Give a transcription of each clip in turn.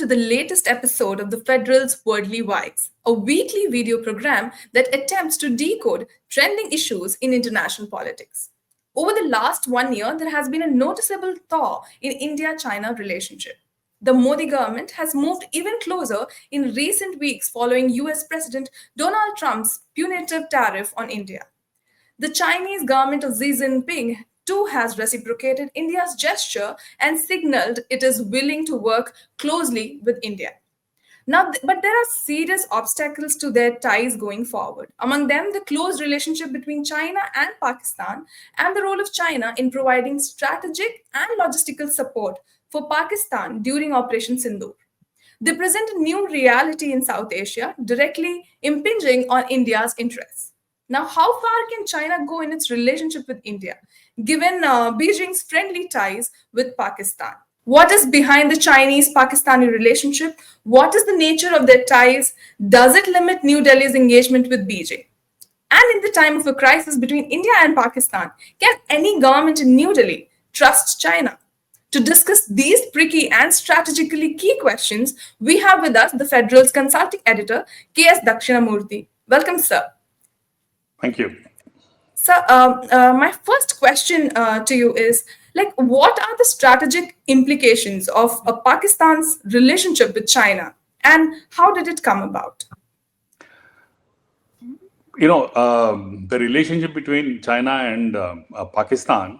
the latest episode of TheFederal's Worldly Wise, a weekly video program that attempts to decode trending issues in international politics. Over the last 1 year, there has been a noticeable thaw in India-China relationship. The Modi government has moved even closer in recent weeks following US President Donald Trump's punitive tariff on India. The Chinese government of Xi Jinping too has reciprocated India's gesture and signaled it is willing to work closely with India. Now, but there are serious obstacles to their ties going forward. Among them, the close relationship between China and Pakistan and the role of China in providing strategic and logistical support for Pakistan during Operation Sindoor. They present a new reality in South Asia, directly impinging on India's interests. Now, how far can China go in its relationship with India, given Beijing's friendly ties with Pakistan? What is behind the Chinese Pakistani relationship? What is the nature of their ties? Does it limit New Delhi's engagement with Beijing? And in the time of a crisis between India and Pakistan, can any government in New Delhi trust China? To discuss these tricky and strategically key questions, we have with us the Federal's consulting editor, K.S. Dakshina Murthy. Welcome, sir. Thank you. So, my first question to you is, what are the strategic implications of Pakistan's relationship with China, and how did it come about? The relationship between China and Pakistan,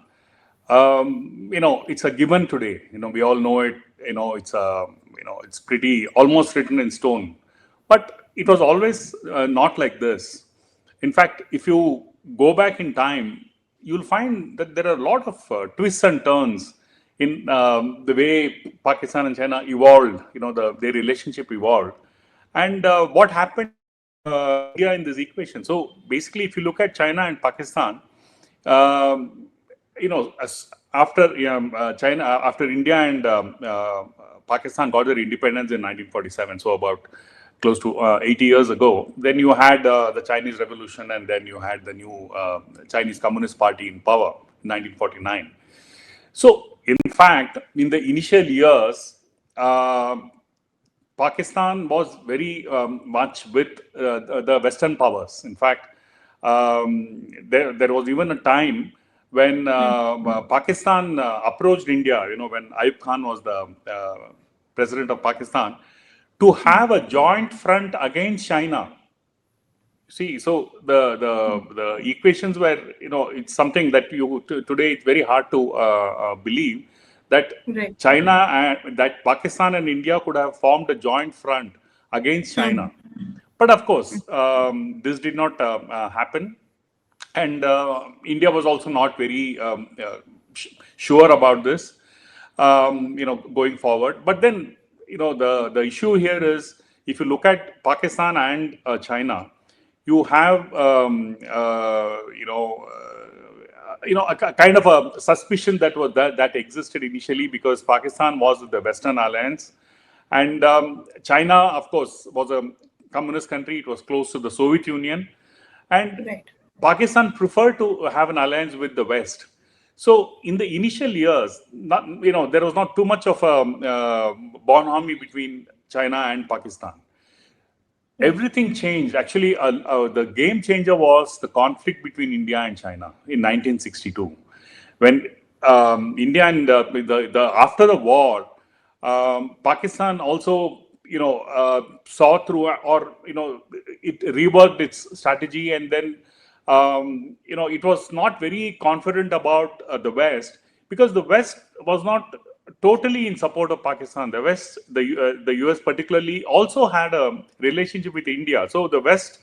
it's a given today. We all know it. It's pretty almost written in stone. But it was always not like this. In fact, if you go back in time, you'll find that there are a lot of twists and turns in the way Pakistan and China evolved, their relationship evolved. And what happened India in this equation. So basically, if you look at China and Pakistan, after India and Pakistan got their independence in 1947, so about close to 80 years ago, then you had the Chinese Revolution, and then you had the new Chinese Communist Party in power in 1949. So, in fact, in the initial years, Pakistan was very much with the Western powers. In fact, there was even a time when Pakistan approached India, when Ayub Khan was the president of Pakistan, to have a joint front against China. See, so the equations were, it's something that today it's very hard to believe that Right. China and that Pakistan and India could have formed a joint front against China. But of course, this did not happen. And India was also not very sure about this, going forward. But then, the issue here is, if you look at Pakistan and China, you have, a kind of a suspicion that existed initially, because Pakistan was with the Western Alliance, and China, of course, was a communist country. It was close to the Soviet Union, and Right. Pakistan preferred to have an alliance with the West. So in the initial years, there was not too much of a bonhomie between China and Pakistan. Everything changed. Actually, the game changer was the conflict between India and China in 1962, when India and after the war, Pakistan also saw through, or it reworked its strategy, and then it was not very confident about the West, because the West was not totally in support of Pakistan. The West, the US particularly, also had a relationship with India. So the West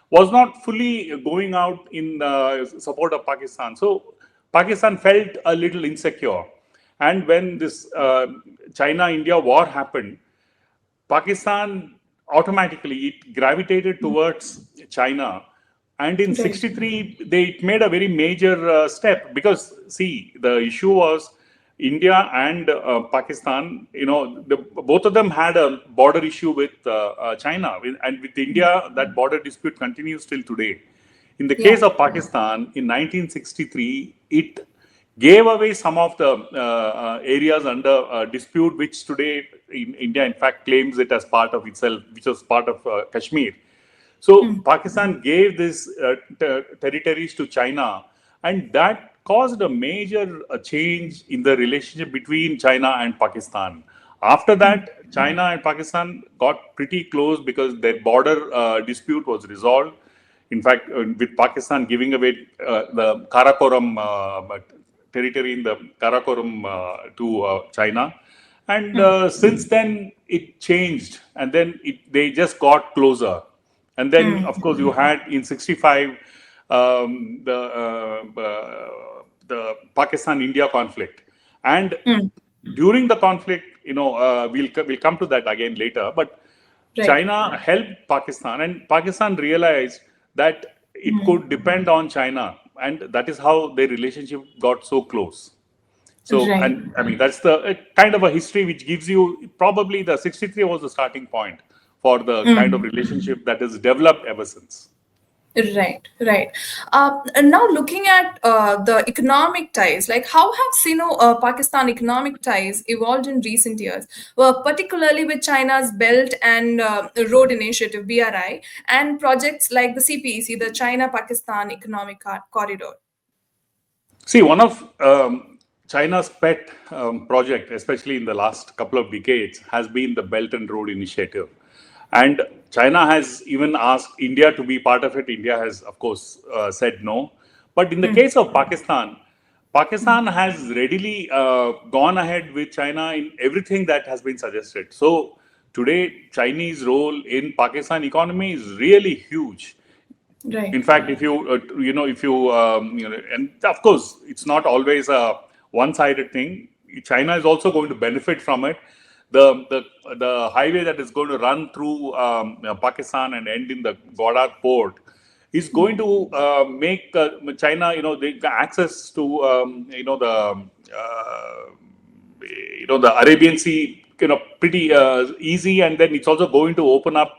was not fully going out in support of Pakistan. So Pakistan felt a little insecure. And when this China-India war happened, Pakistan automatically it gravitated towards China. And in '63, they made a very major step, because, see, the issue was India and Pakistan, both of them had a border issue with China. And with India, that border dispute continues till today. In the case of Pakistan, in 1963, it gave away some of the areas under dispute, which today in India, in fact, claims it as part of itself, which was part of Kashmir. So Pakistan gave these territories to China, and that caused a major change in the relationship between China and Pakistan. After that, China and Pakistan got pretty close because their border dispute was resolved. In fact, with Pakistan giving away the Karakoram territory in the Karakoram to China. And since then, it changed, and then they just got closer. And then, of course, you had in '65 the Pakistan-India conflict, and during the conflict, we'll come to that again later. But Right. China helped Pakistan, and Pakistan realized that it could depend on China, and that is how their relationship got so close. So, Right. and I mean, that's the kind of a history which gives you probably the '63 was the starting point for the kind of relationship that has developed ever since. Right, right. And now looking at the economic ties, like how have Sino-Pakistan economic ties evolved in recent years, well, particularly with China's Belt and Road Initiative (BRI) and projects like the CPEC, the China-Pakistan Economic Corridor. See, one of China's pet project, especially in the last couple of decades, has been the Belt and Road Initiative. And China has even asked India to be part of it. India has, of course, said no. But in the case of Pakistan, Pakistan has readily gone ahead with China in everything that has been suggested. So today, Chinese role in Pakistan economy is really huge. Right, In fact, if you if you and of course it's not always a one-sided thing. China is also going to benefit from it. The highway that is going to run through Pakistan and end in the Godard port is going to make China, the access to the Arabian Sea, pretty easy, and then it's also going to open up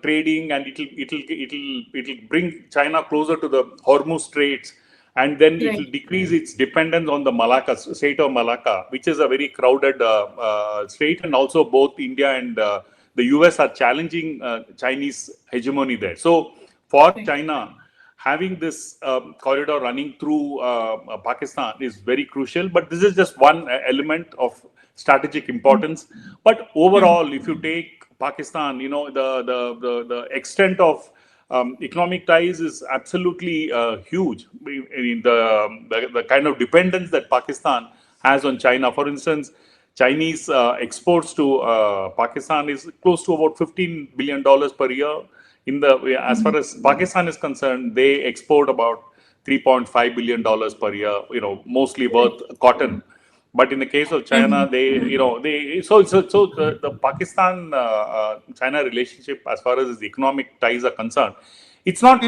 trading, and it'll bring China closer to the Hormuz Straits, and then it'll right, decrease its dependence on the Malacca Strait of Malacca, which is a very crowded strait, and also both India and the US are challenging Chinese hegemony there. So for right. China, having this corridor running through Pakistan is very crucial. But this is just one element of strategic importance. But overall, if you take Pakistan, the extent of economic ties is absolutely huge. I mean, the kind of dependence that Pakistan has on China, for instance, Chinese exports to Pakistan is close to about $15 billion per year. As far as Pakistan is concerned, they export about $3.5 billion per year. Mostly worth cotton. But in the case of China, the Pakistan China relationship, as far as the economic ties are concerned, it's not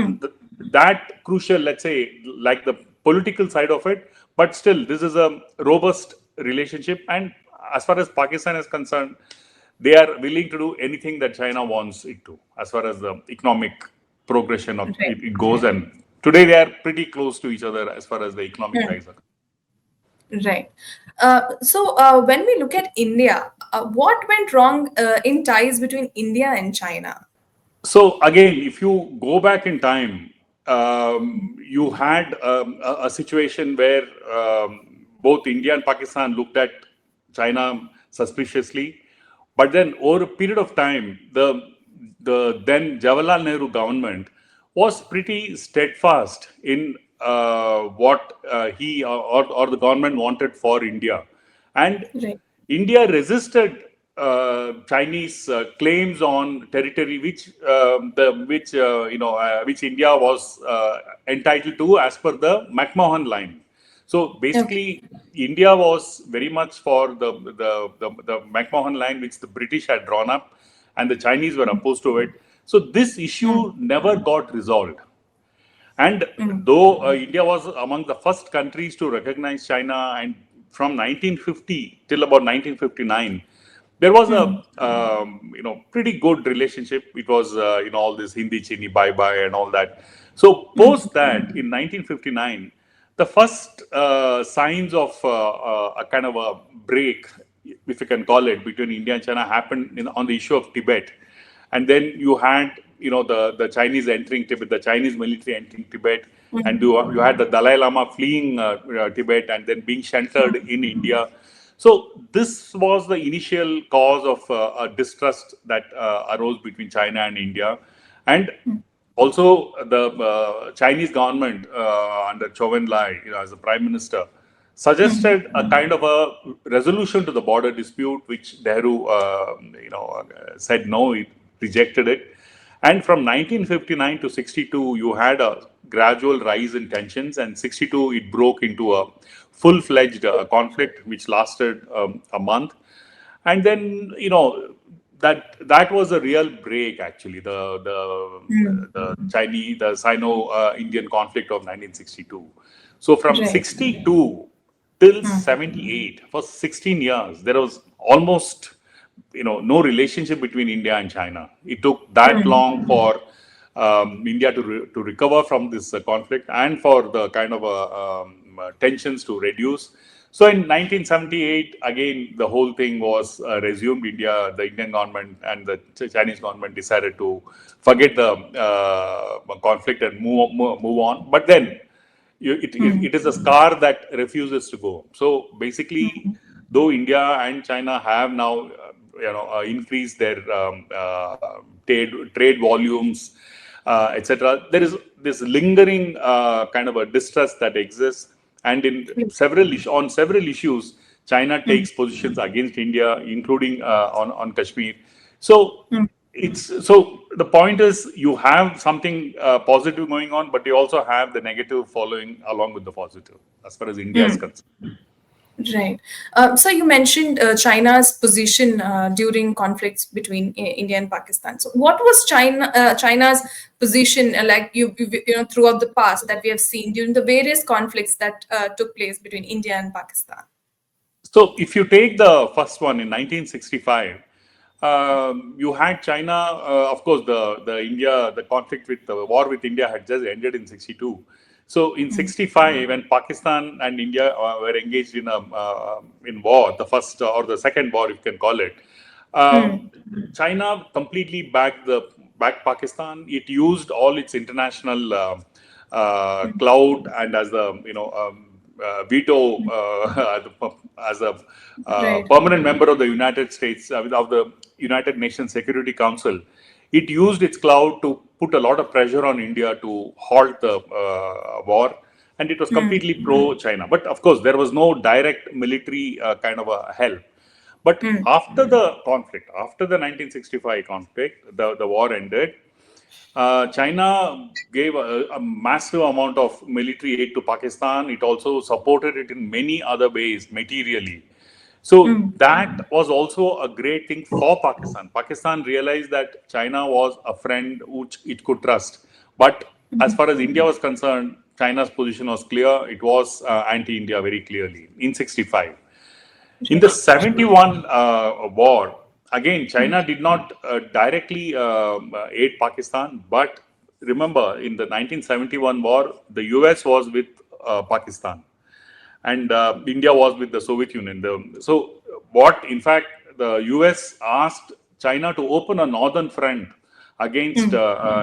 that crucial, let's say, like the political side of it. But still, this is a robust relationship, and as far as Pakistan is concerned, they are willing to do anything that China wants it to, as far as the economic progression of Right. it goes. And today, they are pretty close to each other as far as the economic ties are concerned. Right. When we look at India, what went wrong in ties between India and China? So again, if you go back in time, you had a situation where both India and Pakistan looked at China suspiciously, but then over a period of time, the then Jawaharlal Nehru government was pretty steadfast in what he or the government wanted for India, and Right. India resisted Chinese claims on territory which India was entitled to as per the McMahon line. So Okay. basically, India was very much for the McMahon line which the British had drawn up, and the Chinese were opposed to it. So this issue never got resolved. And though India was among the first countries to recognize China, and from 1950 till about 1959, there was a pretty good relationship. It was all this Hindi Chini bye bye and all that. So post that in 1959, the first signs of a kind of a break, if you can call it, between India and China happened on the issue of Tibet. And then you had, the Chinese entering Tibet, the Chinese military entering Tibet, and you had the Dalai Lama fleeing Tibet and then being sheltered in India. So this was the initial cause of a distrust that arose between China and India. And also, the Chinese government under Chou Enlai, as the prime minister, suggested a kind of a resolution to the border dispute, which Nehru, said no, he rejected it. And from 1959 to 62, you had a gradual rise in tensions, and 62 it broke into a full-fledged conflict, which lasted a month. And then that was a real break, actually, the Chinese, the Sino-Indian conflict of 1962. So from Right. 62 till 78, for 16 years, there was almost no relationship between India and China. It took that long for India to recover from this conflict and for the kind of tensions to reduce. So in 1978, again, the whole thing was resumed. The Indian government and the Chinese government decided to forget the conflict and move on. But then it is a scar that refuses to go. So basically, though India and China have now increased their trade volumes, etc., there is this lingering kind of a distrust that exists. And on several issues, China takes positions against India, including on Kashmir. So the point is, you have something positive going on, but you also have the negative following along with the positive, as far as India is concerned. Right. So you mentioned China's position during conflicts between India and Pakistan. So what was China's position throughout the past that we have seen during the various conflicts that took place between India and Pakistan? So if you take the first one in 1965, you had China. Of course, the conflict with the war with India had just ended in 62. So in 65, when Pakistan and India were engaged in war, the first or the second war, you can call it, China completely backed Pakistan. It used all its international clout and as the veto as a Right. permanent member of the United States of the United Nations Security Council. It used its clout to put a lot of pressure on India to halt the war, and it was completely pro-China. But of course, there was no direct military kind of a help. But after the conflict, after the 1965 conflict, the war ended. China gave a massive amount of military aid to Pakistan. It also supported it in many other ways, materially. So that was also a great thing for Pakistan. Pakistan realized that China was a friend which it could trust. But as far as India was concerned, China's position was clear. It was anti-India very clearly in 65. In the 71 war, again, China did not directly aid Pakistan, but remember, in the 1971 war, the US was with Pakistan, and India was with the Soviet Union. In fact, the US asked China to open a northern front against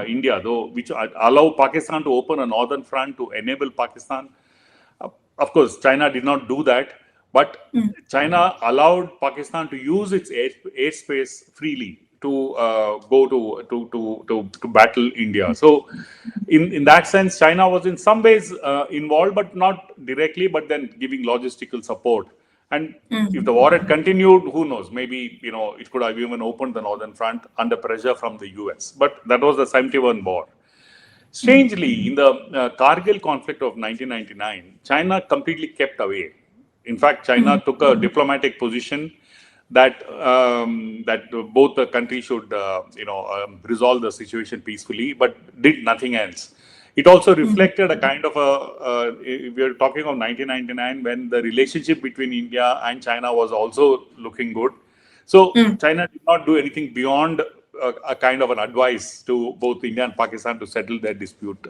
India, though, which allow Pakistan to open a northern front to enable Pakistan. Of course, China did not do that, but China allowed Pakistan to use its airspace freely to go to battle India. So, in that sense, China was in some ways involved, but not directly, but then giving logistical support. And if the war had continued, who knows? Maybe it could have even opened the northern front under pressure from the US. But that was the 71 war. Strangely, in the Kargil conflict of 1999, China completely kept away. In fact, China took a diplomatic position that both the countries should resolve the situation peacefully, but did nothing else. It also reflected a kind of we are talking of 1999, when the relationship between India and China was also looking good. So China did not do anything beyond a kind of an advice to both India and Pakistan to settle their dispute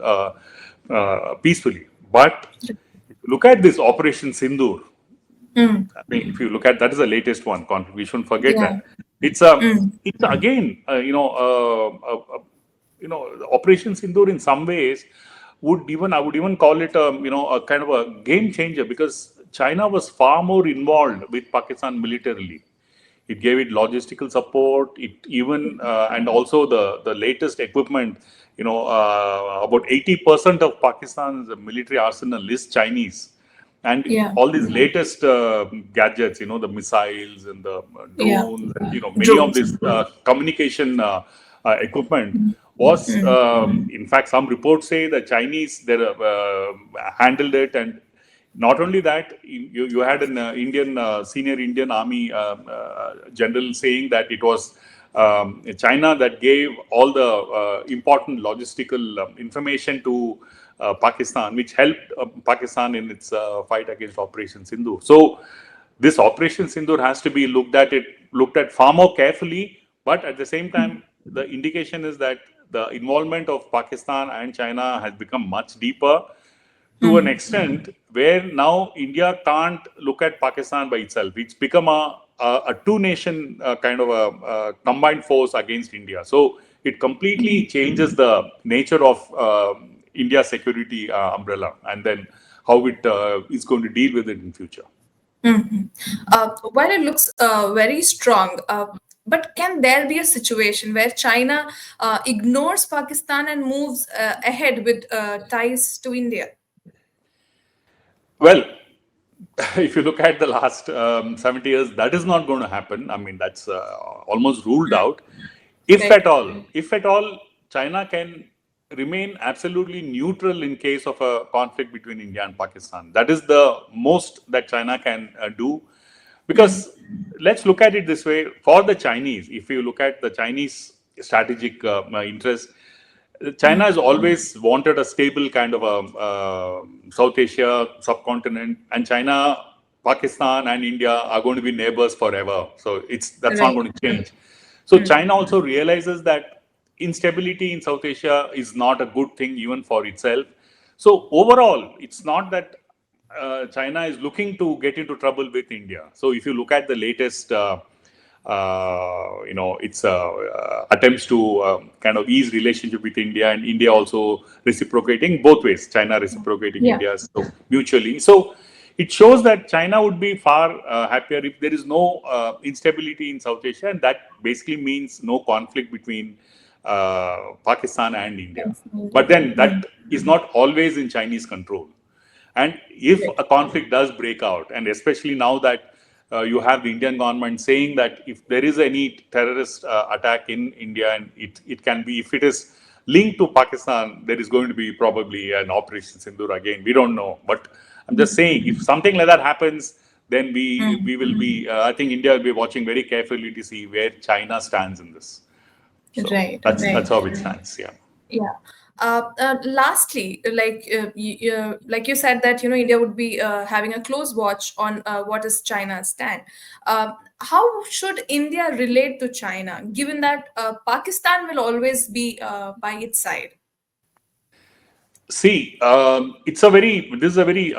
peacefully. But if look at this Operation Sindoor. Mm. I mean, if you look at that is the latest one. We shouldn't forget Yeah. that Mm. it's again the Operation Sindoor in some ways I would even call it a kind of a game changer because China was far more involved with Pakistan militarily. It gave it logistical support. It even and also the latest equipment. About 80% of Pakistan's military arsenal is Chinese, and Yeah. all these latest gadgets, the missiles and the Yeah. drones, and many of Drones. this communication equipment was, in fact, some reports say the Chinese they handled it, and not only that, you had an Indian senior Indian Army general saying that it was China that gave all the important logistical information to Pakistan, which helped Pakistan in its fight against Operation Sindoor. So this Operation Sindoor has to be looked at far more carefully. But at the same time, the indication is that the involvement of Pakistan and China has become much deeper to an Mm. extent where now India can't look at Pakistan by itself. It's become a two nation kind of a combined force against India. So it completely changes the nature of India's security umbrella, and then how it is going to deal with it in future. Mhm. While it looks very strong, but can there be a situation where China ignores Pakistan and moves ahead with ties to India? Well, if you look at the last 70 years, that is not going to happen. I mean, that's almost ruled out. Right. If at all, China can remain absolutely neutral in case of a conflict between India and Pakistan. That is the most that China can do. Mm. Because let's look at it this way: for the Chinese, if you look at the Chinese strategic interest, China has always wanted a stable kind of a South Asia subcontinent, and China, Pakistan, and India are going to be neighbors forever. So that's not Right. going to change. So Mm. China also realizes that instability in South Asia is not a good thing even for itself. So overall, it's not that China is looking to get into trouble with India. So if you look at the latest its attempts to kind of ease relationship with India, and India also reciprocating both ways, China reciprocating Yeah. India so mutually. So it shows that China would be far happier if there is no instability in South Asia, and that basically means no conflict between Pakistan and India. Yes, But India. then Mm. that is not always in Chinese control. And if Right. a conflict does break out, and especially now that you have the Indian government saying that if there is any terrorist attack in India, and it can be, if it is linked to Pakistan, there is going to be probably an Operation Sindoor again. We don't know. But I'm just saying, if something like that happens, then Mm. we will be, I think India will be watching very carefully to see where China stands in this. So Right. that's Right. how it stands. Yeah. Yeah. Lastly, like you said that India would be having a close watch on what is China's stand. How should India relate to China, given that Pakistan will always be by its side? See, this is a very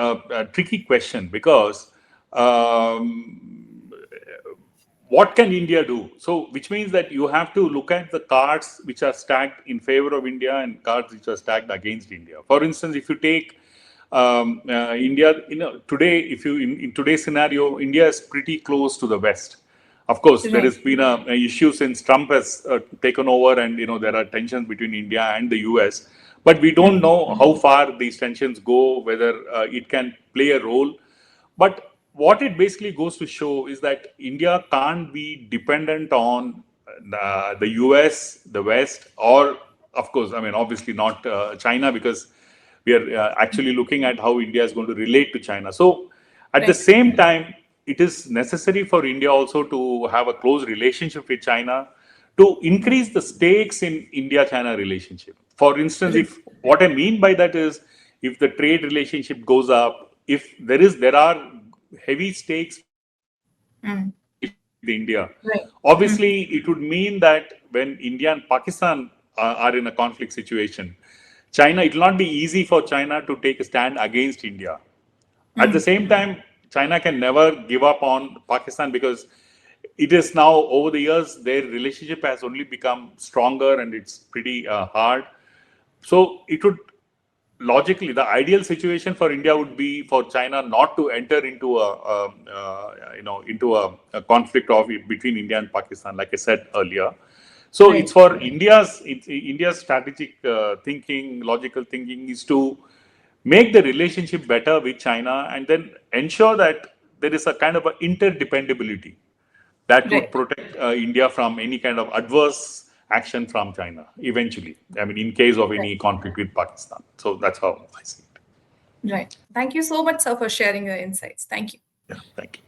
tricky question because um, what can India do? So, which means that you have to look at the cards which are stacked in favor of India and cards which are stacked against India. For instance, if you take India, today, if you in today's scenario, India is pretty close to the West. Of course, there Right. has been a issue since Trump has taken over, and there are tensions between India and the US. But we don't know how far these tensions go, whether it can play a role. But what it basically goes to show is that India can't be dependent on the US, the West, or of course, I mean, obviously not China, because we are actually looking at how India is going to relate to China. So, at the Right. same time, it is necessary for India also to have a close relationship with China to increase the stakes in India-China relationship. For instance, Right. if what I mean by that is, if the trade relationship goes up, if there are heavy stakes for India to have a Mm. close relationship with India, Right. Mm. obviously it would mean that when India and Pakistan are in a conflict situation, China, it will not be easy for China to take a stand against India. At the same time, China can never give up on Pakistan because it is now over the years their relationship has only become stronger and it's pretty hard. So it would logically, the ideal situation for India would be for China not to enter into a conflict between India and Pakistan, like I said earlier. So Right. it's for India's strategic thinking, logical thinking is to make the relationship better with China and then ensure that there is a kind of a interdependability that would Right. protect India from any kind of adverse action from China eventually. I mean, in case of Right. any conflict with Pakistan. So that's how I see it. Right. Thank you so much, sir, for sharing your insights. Thank you. Yeah, thank you.